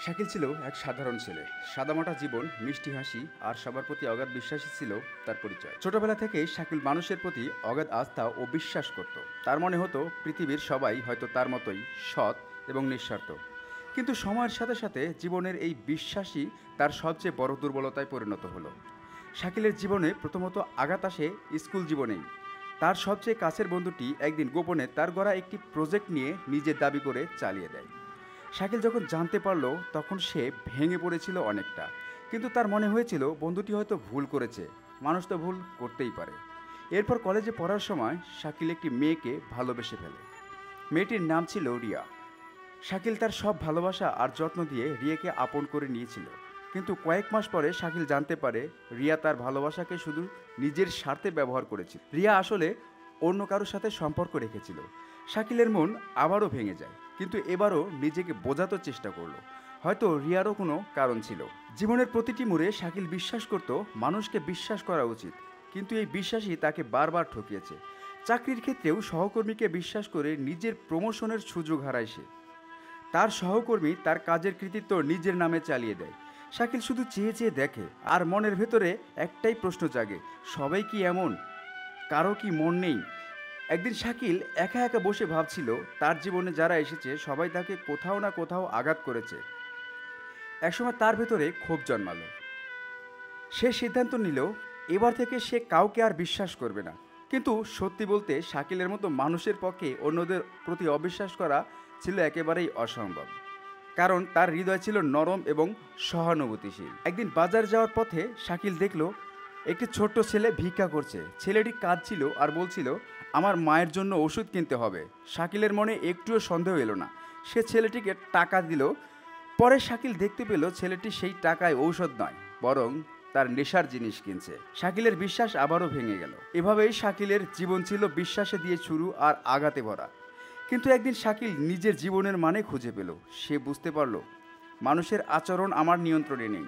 শাকিল ছিল এক সাধারণ ছেলে। সাদামাটা জীবন, মিষ্টি হাসি আর সবার প্রতি অগাধ বিশ্বাসী ছিল তার পরিচয়। ছোটবেলা থেকেই শাকিল মানুষের প্রতি অগাধ আস্থা ও বিশ্বাস করত। তার মনে হতো পৃথিবীর সবাই হয়তো তার মতোই সৎ এবং নিঃস্বার্থ। কিন্তু সময়ের সাথে সাথে জীবনের এই বিশ্বাসই তার সবচেয়ে বড় দুর্বলতায় পরিণত হলো। শাকিলের জীবনে প্রথমত আঘাত আসে স্কুল জীবনেই। তার সবচেয়ে কাছের বন্ধুটি একদিন গোপনে তার গড়া একটি প্রজেক্ট নিয়ে নিজের দাবি করে চালিয়ে দেয়। শাকিল যখন জানতে পারলো তখন সে ভেঙে পড়েছিল অনেকটা। কিন্তু তার মনে হয়েছিল বন্ধুটি হয়তো ভুল করেছে, মানুষ তো ভুল করতেই পারে। এরপর কলেজে পড়ার সময় শাকিল একটি মেয়েকে ভালোবেসে ফেলে। মেয়েটির নাম ছিল রিয়া। শাকিল তার সব ভালোবাসা আর যত্ন দিয়ে রিয়াকে আপন করে নিয়েছিল। কিন্তু কয়েক মাস পরে শাকিল জানতে পারে রিয়া তার ভালোবাসাকে শুধু নিজের স্বার্থে ব্যবহার করেছিল। রিয়া আসলে অন্য কারোর সাথে সম্পর্ক রেখেছিল। শাকিলের মন আবারও ভেঙে যায়, কিন্তু এবারও নিজেকে বোঝাতে চেষ্টা করলো। হয়তো রিয়ারও কোনো কারণ ছিল। জীবনের প্রতিটি মোড়ে শাকিল বিশ্বাস করত মানুষকে বিশ্বাস করা উচিত, কিন্তু এই বিশ্বাসই তাকে বারবার ঠকিয়েছে। চাকরির ক্ষেত্রেও সহকর্মীকে বিশ্বাস করে নিজের প্রমোশনের সুযোগ হারায় সে। তার সহকর্মী তার কাজের কৃতিত্ব নিজের নামে চালিয়ে দেয়। শাকিল শুধু চেয়ে চেয়ে দেখে, আর মনের ভেতরে একটাই প্রশ্ন জাগে, সবাই কি এমন? কারো কি মন নেই? একদিন শাকিল একা একা বসে ভাবছিল তার জীবনে যারা এসেছে সবাই তাকে কোথাও না কোথাও আঘাত করেছে। একসময় তার ভেতরে ক্ষোভ জন্মালো। সে সিদ্ধান্ত নিল এবার থেকে সে কাউকে আর বিশ্বাস করবে না। কিন্তু সত্যি বলতে শাকিলের মতো মানুষের পক্ষে অন্যদের প্রতি অবিশ্বাস করা ছিল একেবারেই অসম্ভব। কারণ তার হৃদয় ছিল নরম এবং সহানুভূতিশীল। একদিন বাজার যাওয়ার পথে শাকিল দেখল একটি ছোট্ট ছেলে ভিক্ষা করছে। ছেলেটি কাঁদছিল আর বলছিল, আমার মায়ের জন্য ওষুধ কিনতে হবে। শাকিলের মনে একটুও সন্দেহ এলো না। সে ছেলেটিকে টাকা দিল। পরে শাকিল দেখতে পেল ছেলেটি সেই টাকায় ঔষধ নয়, বরং তার নেশার জিনিস কিনছে। শাকিলের বিশ্বাস আবারও ভেঙে গেল। এভাবেই শাকিলের জীবন ছিল বিশ্বাসে দিয়ে শুরু আর আঘাতে ভরা। কিন্তু একদিন শাকিল নিজের জীবনের মানে খুঁজে পেল। সে বুঝতে পারল মানুষের আচরণ আমার নিয়ন্ত্রণে নেই,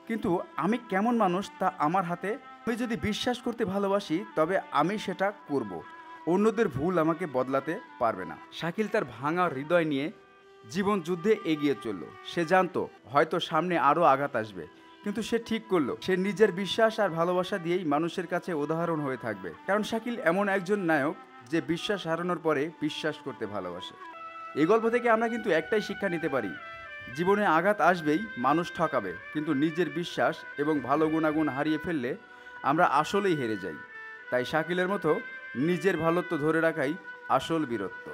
কিন্তু আমি কেমন মানুষ তা আমার হাতে। আমি যদি বিশ্বাস করতে ভালোবাসি তবে আমি সেটা করব। অন্যদের ভুল আমাকে বদলাতে পারবে না। শাকিল তার ভাঙা হৃদয় নিয়ে জীবন যুদ্ধে এগিয়ে চলল। সে জানতো হয়তো সামনে আরও আঘাত আসবে, কিন্তু সে ঠিক করলো সে নিজের বিশ্বাস আর ভালোবাসা দিয়েই মানুষের কাছে উদাহরণ হয়ে থাকবে। কারণ শাকিল এমন একজন নায়ক যে বিশ্বাস হারানোর পরে বিশ্বাস করতে ভালোবাসে। এই গল্প থেকে আমরা কিন্তু একটাই শিক্ষা নিতে পারি, জীবনে আঘাত আসবেই, মানুষ ঠকাবে, কিন্তু নিজের বিশ্বাস এবং ভালো গুণাগুণ হারিয়ে ফেললে আমরা আসলেই হেরে যাই। তাই শাকিলের মতো নিজের ভালোত্ব ধরে রাখাই আসল বীরত্ব।